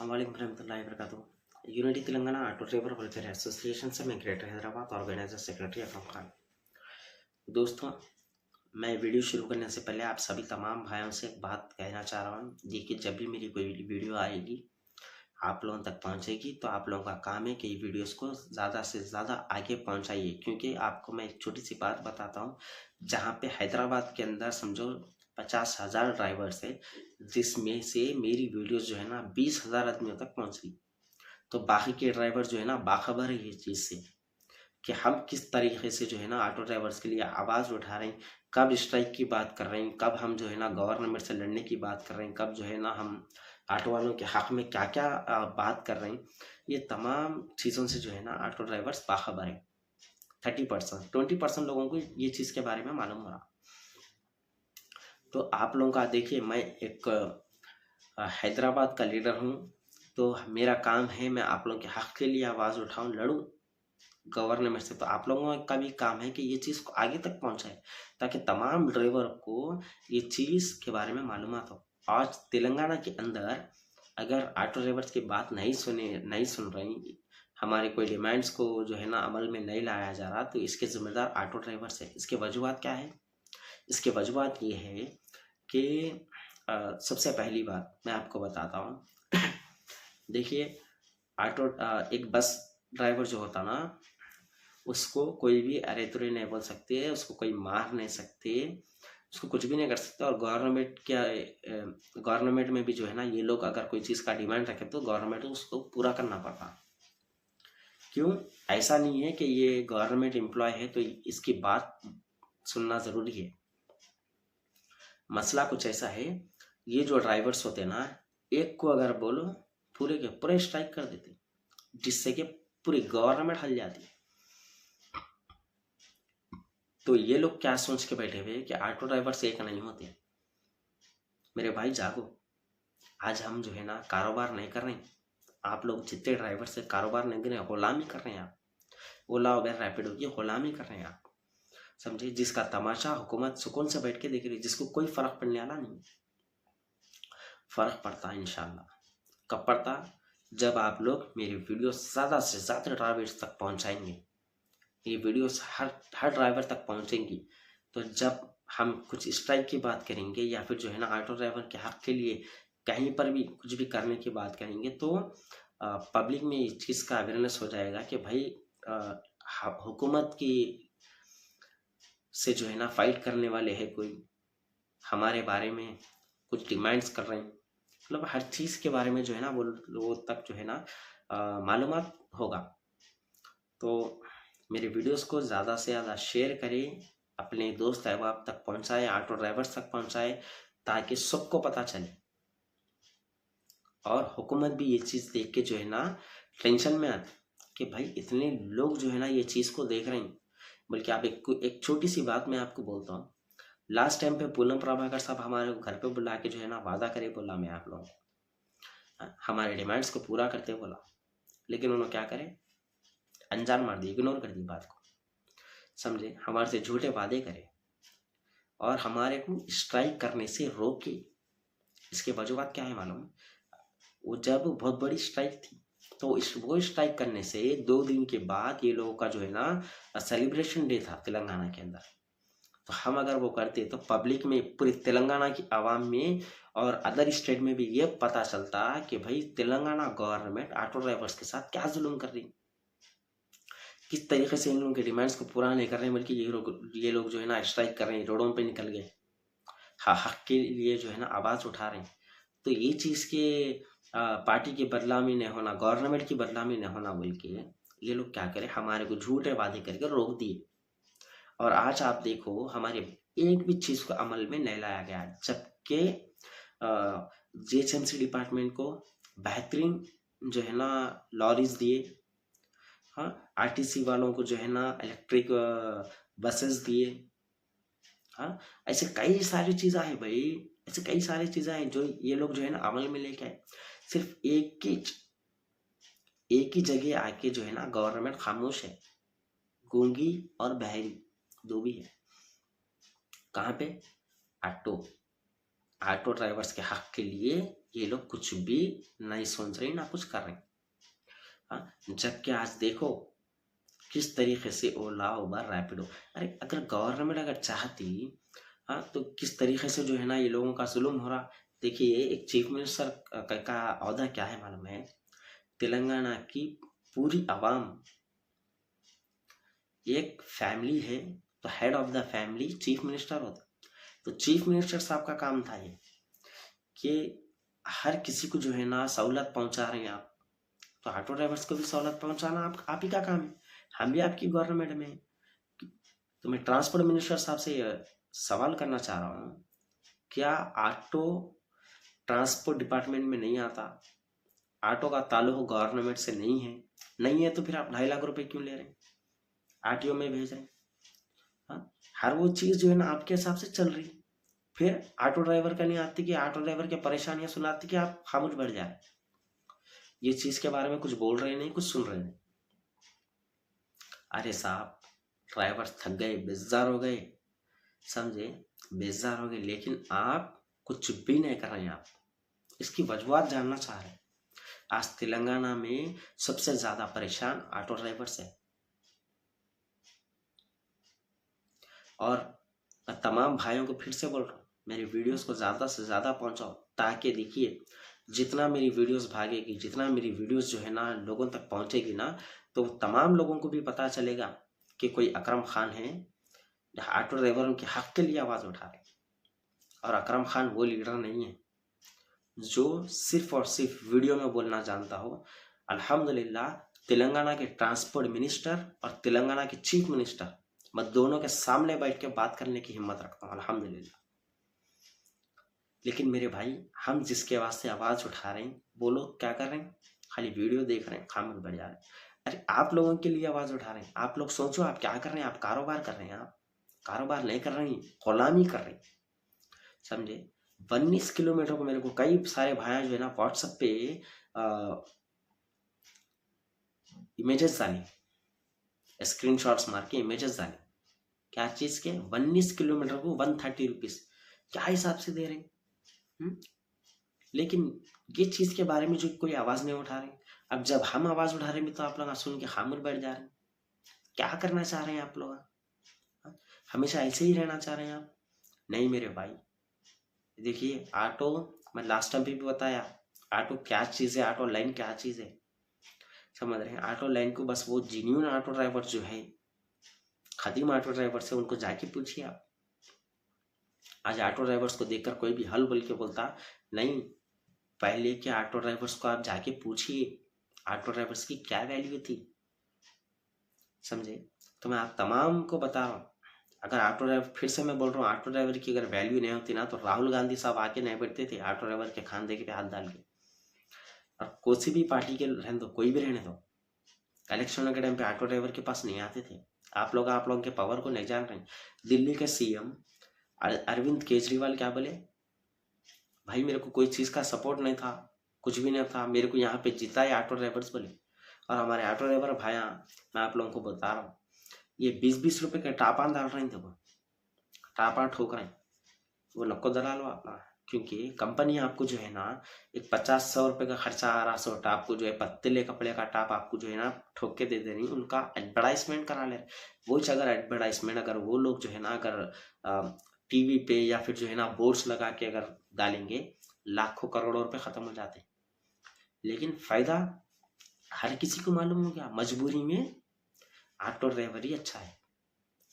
अस्सलामुअलैकुम रहमतुल्लाहि वबरकातुहू। Unity Telangana auto driver welfare association से मैं greater Hyderabad organiser secretary Akram Khan. दोस्तों, मैं वीडियो शुरू करने से पहले आप सभी तमाम भाइयों से एक बात कहना चाह रहा हूँ। देखिए, जब भी मेरी कोई वीडियो आएगी आप लोगों तक पहुँचेगी तो आप लोगों का काम है कि ये वीडियोस को ज़्यादा से ज़्यादा आगे पहुँचाइए। क्योंकि आपको मैं एक छोटी सी बात बताता हूँ, जहाँ पे हैदराबाद के अंदर समझो 50,000 ड्राइवर्स है, जिसमें से मेरी वीडियोस जो है ना 20,000 आदमियों तक पहुँच गई। तो बाकी के ड्राइवर जो है ना बाखबर है ये चीज़ से कि हम किस तरीके से जो है ना ऑटो ड्राइवर्स के लिए आवाज़ उठा रहे हैं, कब स्ट्राइक की बात कर रहे हैं, कब हम जो है ना गवर्नमेंट से लड़ने की बात कर रहे हैं, कब जो है ना हम ऑटो वालों के हक में क्या क्या बात कर रहे हैं। ये तमाम चीज़ों से जो है ना ऑटो ड्राइवर्स बाखबर है। 30% 20% लोगों को ये चीज़ के बारे में मालूम हो रहा। तो आप लोगों का देखिए, मैं एक हैदराबाद का लीडर हूँ, तो मेरा काम है मैं आप लोगों के हक के लिए आवाज़ उठाऊं, लड़ूं गवर्नमेंट से। तो आप लोगों का भी काम है कि ये चीज़ को आगे तक पहुंचाए, ताकि तमाम ड्राइवर को ये चीज़ के बारे में मालूमात हो। आज तेलंगाना के अंदर अगर ऑटो ड्राइवर्स की बात नहीं सुन रही, हमारे कोई डिमांड्स को जो है ना अमल में नहीं लाया जा रहा, तो इसके जिम्मेदार ऑटो ड्राइवर्स है। इसके वजूहत क्या है? इसके वजूहत ये है कि सबसे पहली बात मैं आपको बताता हूँ। देखिए, ऑटो एक बस ड्राइवर जो होता ना, उसको कोई भी अरे तुरे नहीं बोल सकते, उसको कोई मार नहीं सकते, उसको कुछ भी नहीं कर सकते। और गवर्नमेंट में भी जो है ना, ये लोग अगर कोई चीज़ का डिमांड रखे तो गवर्नमेंट को उसको पूरा करना पड़ता। क्यों? ऐसा नहीं है कि ये गवर्नमेंट एम्प्लॉय है तो इसकी बात सुनना ज़रूरी है। मसला कुछ ऐसा है, ये जो ड्राइवर्स होते हैं ना, एक को अगर बोलो पूरे के पूरे स्ट्राइक कर देते, जिससे कि पूरी गवर्नमेंट हल जाती है। तो ये लोग क्या सोच के बैठे हुए कि ऑटो ड्राइवर्स एक नहीं होते। मेरे भाई जागो, आज हम जो है ना कारोबार नहीं कर रहे हैं। आप लोग जितने ड्राइवर से कारोबार नहीं कर रहे हैं, गुलामी कर रहे हैं आप। ओला उबेर रैपिडो की गुलामी कर रहे हैं आप, समझे? जिसका तमाशा हुकूमत सुकून से बैठ के देख रही है, जिसको कोई फर्क पड़ने वाला नहीं। फर्क पड़ता है इंशाल्लाह। कब पड़ता? जब आप लोग मेरी वीडियो ज़्यादा से ज़्यादा ड्राइवर्स तक पहुंचाएंगे। ये वीडियोस हर ड्राइवर तक पहुंचेंगी। तो जब हम कुछ स्ट्राइक की बात करेंगे या फिर जो है ना ऑटो ड्राइवर के हक के लिए कहीं पर भी कुछ भी करने की बात करेंगे, तो पब्लिक में इस चीज़ का अवेयरनेस हो जाएगा कि भाई हुकूमत की से जो है ना फाइट करने वाले हैं, कोई हमारे बारे में कुछ डिमांड्स कर रहे हैं। मतलब हर चीज़ के बारे में जो है ना वो लोगों तक जो है ना मालूमात होगा। तो मेरे वीडियोस को ज़्यादा से ज़्यादा शेयर करें, अपने दोस्त अहबाब तक पहुंचाएं, ऑटो ड्राइवर्स तक पहुंचाएं, ताकि सबको पता चले और हुकूमत भी ये चीज़ देख के जो है ना टेंशन में आती कि भाई इतने लोग जो है ना ये चीज़ को देख रहे हैं। बल्कि आप एक छोटी सी बात मैं आपको बोलता हूँ। लास्ट टाइम पे पूनम प्रभाकर साहब हमारे घर पे बुला के जो है ना वादा करे, बोला मैं आप लोगों को हमारे डिमांड्स को पूरा करते बोला, लेकिन उन्होंने क्या करे, अनजान मार दी, इग्नोर कर दी बात को, समझे? हमारे से झूठे वादे करे और हमारे को स्ट्राइक करने से रोके। इसके वजूहत क्या है मालूम? वो जब बहुत बड़ी स्ट्राइक थी, तो वो स्ट्राइक करने से 2 दिन के बाद ये लोगों का जो है ना सेलिब्रेशन डे था तेलंगाना के अंदर। तो हम अगर वो करते तो पब्लिक में, पूरी तेलंगाना की आवाम में और अदर स्टेट में भी ये पता चलता कि भाई तेलंगाना गवर्नमेंट ऑटो ड्राइवर्स के साथ क्या जुल्म कर रही, किस तरीके से इन लोगों के डिमांड्स को पूरा नहीं कर रहे हैं, बल्कि ये लोग जो है ना स्ट्राइक कर रहे हैं, रोडों पे निकल गए, हक के लिए जो है ना आवाज़ उठा रहे हैं। तो ये चीज़ के पार्टी की बदनामी नहीं होना, गवर्नमेंट की बदनामी नहीं होना बोल के ये लोग क्या करें, हमारे को झूठे वादे करके रोक दिए। और आज आप देखो, हमारे एक भी चीज़ को अमल में नहीं लाया गया, जबकि जीएचएमसी डिपार्टमेंट को बेहतरीन जो है ना लॉरीज दिए, हाँ, आरटीसी वालों को जो है ना इलेक्ट्रिक बसेस दिए, हाँ। ऐसे कई सारी चीज़ें हैं भाई, ऐसे कई सारी चीज़ें हैं जो ये लोग जो है ना अमल में लेके आए। सिर्फ एक ही जगह आके जो है ना गवर्नमेंट खामोश है, गूंगी और बहरी दो भी है। कहाँ पे? ऑटो ड्राइवर्स के हक के लिए ये लोग कुछ भी नहीं सोच रहे ना कुछ कर रहे। हाँ, जबकि आज देखो किस तरीके से ओला उबर रैपिडो, अरे अगर गवर्नमेंट अगर चाहती, हाँ, तो किस तरीके से जो है ना ये लोगों का जुल्म हो रहा। देखिए एक चीफ मिनिस्टर का औहदा क्या है मालूम है? तेलंगाना की पूरी आवाम एक फैमिली है, तो head of the family chief minister होता। तो चीफ मिनिस्टर साहब का काम था ये कि हर किसी को जो है ना सहूलत पहुंचा रहे हैं आप, तो ऑटो ड्राइवर्स को भी सहूलत पहुंचाना आप ही का काम है। हम भी आपकी गवर्नमेंट में हैं। तो मैं ट्रांसपोर्ट मिनिस्टर साहब से सवाल करना चाह रहा हूँ, क्या ऑटो ट्रांसपोर्ट डिपार्टमेंट में नहीं आता? ऑटो का ताल्लुक गवर्नमेंट से नहीं है तो फिर आप 2.5 लाख रुपए क्यों ले रहे हैं, आरटीओ में भेज रहे हैं? हाँ, हर वो चीज जो है ना आपके हिसाब से चल रही, फिर ऑटो ड्राइवर का नहीं आती कि ऑटो ड्राइवर की परेशानियां सुनाती कि आप खामोश बैठ जा रहे। ये चीज के बारे में कुछ बोल रहे नहीं, कुछ सुन रहे नहीं। अरे साहब, ड्राइवर थक गए, बेजार हो गए, समझे, बेजार हो गए, लेकिन आप कुछ भी नहीं कर रहे हैं। आप इसकी वजूहत जानना चाह रहे हैं। आज तेलंगाना में सबसे ज्यादा परेशान ऑटो ड्राइवर्स है। और मैं तमाम भाइयों को फिर से बोल रहा हूँ, मेरी वीडियोस को ज्यादा से ज्यादा पहुंचाओ, ताकि देखिए जितना मेरी वीडियोस भागेगी, जितना मेरी वीडियोस जो है ना लोगों तक पहुंचेगी ना, तो तमाम लोगों को भी पता चलेगा कि कोई अकरम खान है जो ऑटो ड्राइवरों के हक के लिए आवाज उठा रहे। और अकरम खान वो लीडर नहीं है जो सिर्फ और सिर्फ वीडियो में बोलना जानता हो। अल्हम्दुलिल्लाह तेलंगाना के ट्रांसपोर्ट मिनिस्टर और तेलंगाना के चीफ मिनिस्टर, मैं दोनों के सामने बैठ के बात करने की हिम्मत रखता हूँ, अल्हम्दुलिल्लाह। लेकिन मेरे भाई, हम जिसके वास्ते आवाज उठा रहे हैं वो लोग क्या कर रहे हैं? खाली वीडियो देख रहे हैं, खामोश बैठ जा रहे हैं। अरे आप लोगों के लिए आवाज उठा रहे हैं। आप लोग सोचो आप क्या कर रहे हैं? आप कारोबार कर रहे हैं। आप कारोबार नहीं कर रहे हैं, गुलामी कर रहे हैं, समझे। 19 किलोमीटर को मेरे को कई सारे भाई जो है ना व्हाट्सएप पे इमेजेस डाली, स्क्रीनशॉट्स मार के इमेजेस डाली। क्या चीज के? 19 किलोमीटर को 130 रुपीज, क्या हिसाब से दे रहे हैं? लेकिन ये चीज के बारे में जो कोई आवाज नहीं उठा रहे। अब जब हम आवाज उठा रहे हैं तो आप लोग सुन के खामोश बैठ जा रहे हैं। क्या करना चाह रहे हैं आप लोग? हमेशा ऐसे ही रहना चाह रहे हैं आप? नहीं मेरे भाई, देखिए ऑटो, मैं लास्ट टाइम भी बताया ऑटो क्या चीज है, ऑटो लाइन क्या चीज है, समझ रहे हैं। ऑटो लाइन को बस वो जेन्युइन ऑटो ड्राइवर जो है, खदीम ऑटो ड्राइवर से उनको जाके पूछिए आप। आज ऑटो ड्राइवर्स को देखकर कोई भी हल बोल के बोलता नहीं, पहले के ऑटो ड्राइवर्स को आप जाके पूछिए ऑटो ड्राइवर्स की क्या वैल्यू थी, समझे। तो मैं आप तमाम को बता रहा हूँ, अगर ऑटो ड्राइवर, फिर से मैं बोल रहा हूँ, ऑटो ड्राइवर की अगर वैल्यू नहीं होती ना तो राहुल गांधी साहब आके नहीं बैठते थे ऑटो ड्राइवर के खांधे पे हाथ डाल के। और कोई भी पार्टी के रहने दो, कोई भी रहने दो, इलेक्शन के टाइम पे ऑटो ड्राइवर के पास नहीं आते थे। आप लोगों के पावर को नहीं जान रहे। दिल्ली के सीएम अरविंद केजरीवाल क्या बोले? भाई मेरे को कोई चीज का सपोर्ट नहीं था, कुछ भी नहीं था, मेरे को यहाँ पे जीता है ऑटो ड्राइवर्स बोले। और हमारे ऑटो ड्राइवर भाइया, मैं आप लोगों को बता रहा हूँ, ये 20-20 रुपए के टापा डाल रहे थे, वो टापा ठोक रहे हैं, वो नको दला लो आप, क्योंकि कंपनी आपको जो है ना एक 50-100 रुपए का खर्चा आ रहा, सो टाप को जो है पतले कपड़े का टाप आपको जो है ना ठोक के दे दे रही, उनका एडवर्टाइजमेंट करा ले। वो अगर एडवर्टाइजमेंट अगर वो लोग जो है ना अगर टीवी पे या फिर जो है ना बोर्ड्स लगा के अगर डालेंगे, लाखों करोड़ों रुपए खत्म हो जाते। लेकिन फायदा हर किसी को मालूम हो गया, मजबूरी में ऑटो ड्राइवर ही अच्छा है।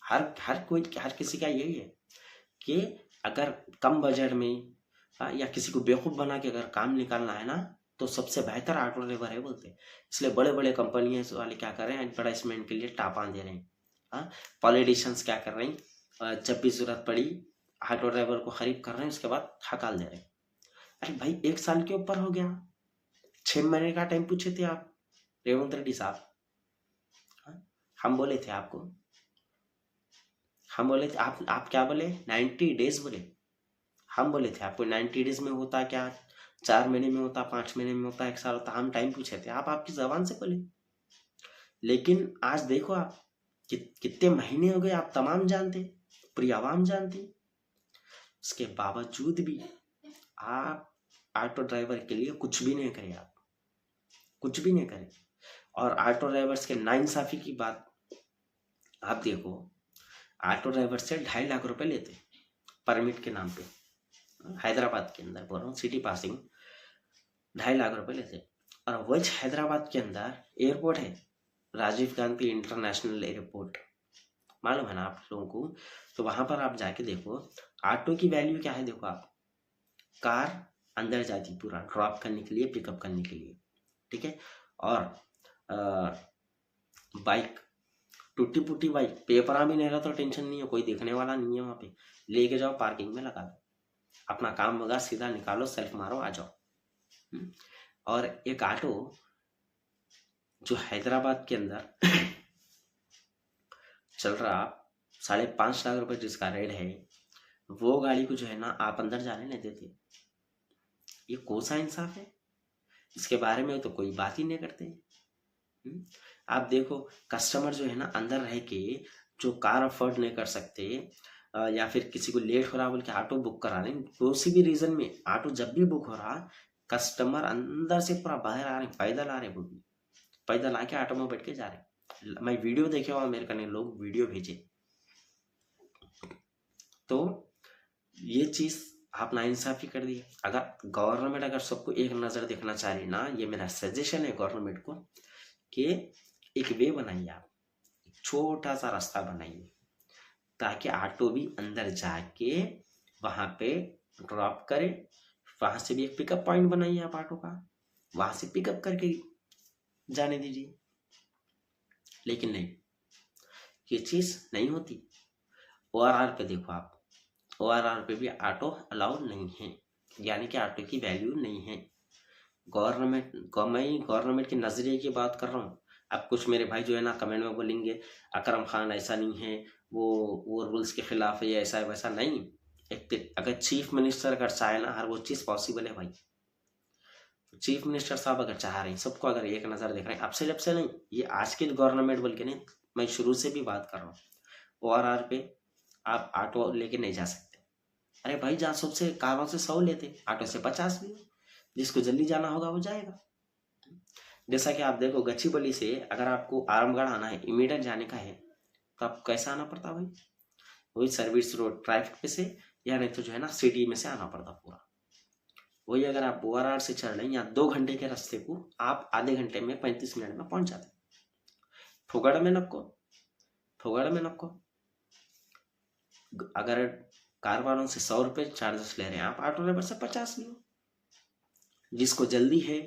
हर किसी का यही है कि अगर कम बजट में या किसी को बेवकूफ बना के अगर काम निकालना है ना, तो सबसे बेहतर ऑटो ड्राइवर है बोलते। इसलिए बड़े बड़े कंपनियां वाले क्या कर रहे हैं, एडवर्टाइजमेंट के लिए टापा दे रहे हैं। पॉलिटिशियंस क्या कर रहे हैं, जब भी जरूरत पड़ी ऑटो ड्राइवर को खरीद कर रहे हैं, उसके बाद हकाल दे रहे हैं। अरे भाई 1 साल के ऊपर हो गया, 6 महीने का टाइम पूछे थे आप रेवंत रेड्डी साहब। हम बोले थे आपको, हम बोले थे, आप क्या बोले? 90 डेज बोले। हम बोले थे आपको 90 डेज में होता क्या, 4 महीने में होता, 5 महीने में होता, 1 साल होता, हम टाइम पूछे थे, आप आपकी जबान से बोले। लेकिन आज देखो आप कितने महीने हो गए, आप तमाम जानते, पूरी आवाम जानती, उसके बावजूद भी आप ऑटो ड्राइवर के लिए कुछ भी नहीं करे, आप कुछ भी नहीं करे। और ऑटो ड्राइवर्स के नाइंसाफी की बात आप देखो, ऑटो ड्राइवर से 2.5 लाख रुपए लेते परमिट के नाम पे, हैदराबाद के अंदर बोल रहा हूँ, सिटी पासिंग 2.5 लाख रुपए लेते। और वही हैदराबाद के अंदर एयरपोर्ट है, राजीव गांधी इंटरनेशनल एयरपोर्ट, मालूम है ना आप लोगों को। तो वहां पर आप जाके देखो ऑटो की वैल्यू क्या है। देखो आप, कार अंदर जाती पूरा ड्रॉप करने के लिए, पिकअप करने के लिए, ठीक है। और बाइक टूटी फूटी बाइक, पेपरा भी नहीं रहा तो टेंशन नहीं है, कोई देखने वाला नहीं है, वहां पे लेके जाओ पार्किंग में लगा दो, अपना काम वगैरह सीधा निकालो, सेल्फ मारो, आ जाओ। और एक ऑटो जो हैदराबाद के अंदर चल रहा 5.5 लाख रुपए जिसका रेट है, वो गाड़ी को जो है ना आप अंदर जाने नहीं देते। ये कौन सा इंसाफ है? इसके बारे में तो कोई बात ही नहीं करते। आप देखो कस्टमर जो है ना अंदर रह के, जो कार अफोर्ड नहीं कर सकते या फिर किसी को लेट हो रहा बोल के ऑटो बुक करा रहे, किसी भी रीजन में ऑटो जब भी बुक हो रहा, कस्टमर अंदर से पूरा बाहर आ रहे, पैदल आ रहे, वो भी पैदल आके ऑटो में बैठ के जा रहे। मैं वीडियो देखे हुआ, मेरे कने लोग वीडियो भेजे। तो ये चीज आप नाइंसाफी कर दी। अगर गवर्नमेंट अगर सबको एक नजर देखना चाह रही ना, ये मेरा सजेशन है गवर्नमेंट को कि एक वे बनाइए, आप छोटा सा रास्ता बनाइए ताकि ऑटो भी अंदर जाके वहां पे ड्रॉप करे, वहां से भी एक पिकअप पॉइंट बनाइए आप ऑटो का, वहां से पिकअप करके जाने दीजिए। लेकिन नहीं, ये चीज नहीं होती। ORR पे देखो आप, ORR पे भी ऑटो अलाउड नहीं है, यानी कि ऑटो की वैल्यू नहीं है। मैं गवर्नमेंट के नजरिए की बात कर रहा हूँ। अब कुछ मेरे भाई जो है ना कमेंट में बोलेंगे अकरम खान ऐसा नहीं है, वो रूल्स के खिलाफ है, ऐसा है वैसा नहीं। एक अगर चीफ मिनिस्टर अगर चाहे ना, हर वो चीज पॉसिबल है भाई। चीफ मिनिस्टर साहब अगर चाह रहे हैं, सबको अगर एक नजर देख रहे हैं, अब से जब से नहीं, ये आज के गवर्नमेंट बोल के नहीं, मैं शुरू से भी बात कर रहा हूँ, ORR पे आप ऑटो लेके नहीं जा सकते। अरे भाई जहाँ सबसे कारों से 100 लेते, ऑटो से 50 भी, जिसको जल्दी जाना होगा वो जाएगा। जैसा कि आप देखो गच्चीबली से अगर आपको आरामगढ़ आना है, इमीडिएट जाने का है, तो आपको कैसे आना पड़ता भाई? वही सर्विस रोड ट्रैफिक पे से, या नहीं तो जो है ना सिटी में से आना पड़ता पूरा। वही अगर आप ORR से चल रहे हैं, या 2 घंटे के रास्ते को आप आधे घंटे में 35 मिनट में पहुंच जाते। फुगड़ में नको अगर कार वालों से 100 रुपए चार्जेस ले रहे हैं, आप ऑटो ड्राइवर से 50 लो। जिसको जल्दी है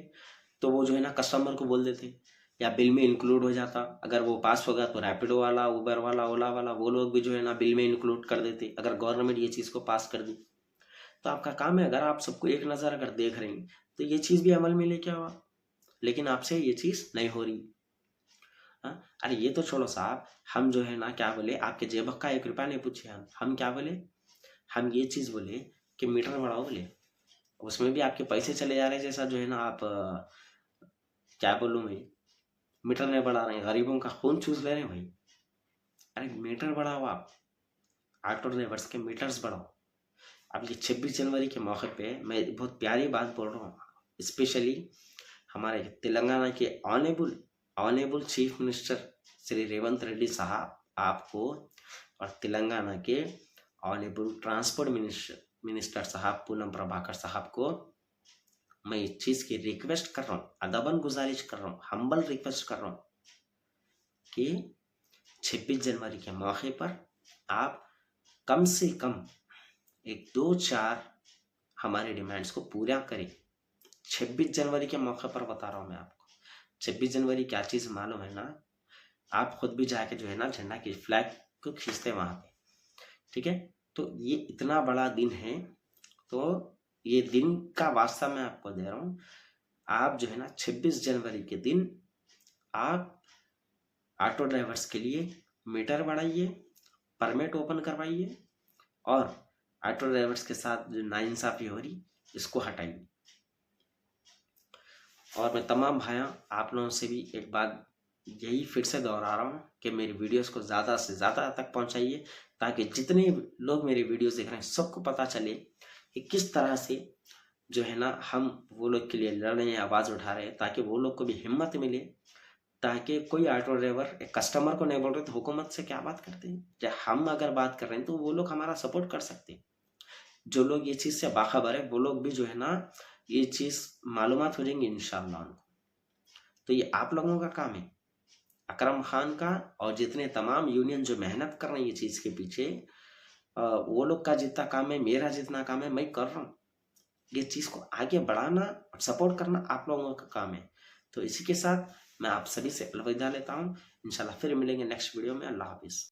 तो वो जो है ना कस्टमर को बोल देते, या बिल में इंक्लूड हो जाता। अगर वो पास होगा तो रैपिडो वाला, उबर वाला, ओला वाला, वो लोग भी जो है ना बिल में इंक्लूड कर देते, अगर गवर्नमेंट ये चीज को पास कर दी। तो आपका काम है, अगर आप सबको एक नजर अगर देख रहे हैं तो ये चीज भी अमल में लेके आओ। लेकिन आपसे ये चीज नहीं हो रही। अरे ये तो छोड़ो साहब, हम जो है ना क्या बोले, आपके जेब का 1 रुपया नहीं पूछे, हम क्या बोले, हम ये चीज बोले कि मीटर बढ़ाओ बोले, उसमें भी आपके पैसे चले जा रहे हैं। जैसा जो है ना आप क्या बोलूं मैं, मीटर नहीं बढ़ा रहे हैं, गरीबों का खून चूस ले रहे हैं भाई। अरे मीटर बढ़ाओ, आप ऑटो ड्राइवर्स के मीटर्स बढ़ाओ। अब ये 26 जनवरी के मौके पे मैं बहुत प्यारी बात बोल रहा हूँ, स्पेशली हमारे तेलंगाना के honourable chief minister Shri Revanth Reddy साहब आपको, और तेलंगाना के ऑनेबल ट्रांसपोर्ट मिनिस्टर साहब पूनम प्रभाकर साहब को मैं इस चीज की रिक्वेस्ट कर रहा हूँ, अदबन गुजारिश कर रहा हूँ, हम्बल रिक्वेस्ट कर रहा हूँ कि 26 जनवरी के मौके पर आप कम से कम 1-2-4 हमारे डिमांड्स को पूरा करें। 26 जनवरी के मौके पर बता रहा हूँ मैं आपको। 26 जनवरी क्या चीज मालूम है ना, आप खुद भी जाके जो है ना झंडा की फ्लैग को खींचते वहां पे, ठीक है। तो ये इतना बड़ा दिन है, तो ये दिन का वास्ता मैं आपको दे रहा हूँ। आप जो है ना 26 जनवरी के दिन आप ऑटो ड्राइवर्स के लिए मीटर बढ़ाइए, परमिट ओपन करवाइए, और ऑटो ड्राइवर्स के साथ जो नाइंसाफी हो रही इसको हटाइए। और मैं तमाम भाइयों आप लोगों से भी एक बात यही फिर से दोहरा रहा हूँ कि मेरी वीडियोस को ज़्यादा से ज़्यादा तक पहुँचाइए, ताकि जितने लोग मेरी वीडियोस देख रहे हैं सबको पता चले कि किस तरह से जो है ना हम वो लोग के लिए लड़ रहे हैं, आवाज़ उठा रहे हैं, ताकि वो लोग को भी हिम्मत मिले, ताकि कोई ऑटो ड्राइवर एक कस्टमर को नहीं बोल रहे तो हुकूमत से क्या बात करते हैं। जब हम अगर बात कर रहे हैं तो वो लोग हमारा सपोर्ट कर सकते हैं। जो लोग ये चीज़ से बाखबर है वो लोग भी जो है ना ये चीज़ मालूमात हो जाएंगी इंशाल्लाह उनको। तो ये आप लोगों का काम है, अकरम खान का और जितने तमाम यूनियन जो मेहनत कर रहे हैं ये चीज़ के पीछे, वो लोग का जितना काम है, मेरा जितना काम है, मैं कर रहा हूँ। ये चीज़ को आगे बढ़ाना और सपोर्ट करना आप लोगों का काम है। तो इसी के साथ मैं आप सभी से अलविदा लेता हूँ। इंशाल्लाह फिर मिलेंगे नेक्स्ट वीडियो में। अल्लाह हाफिज़।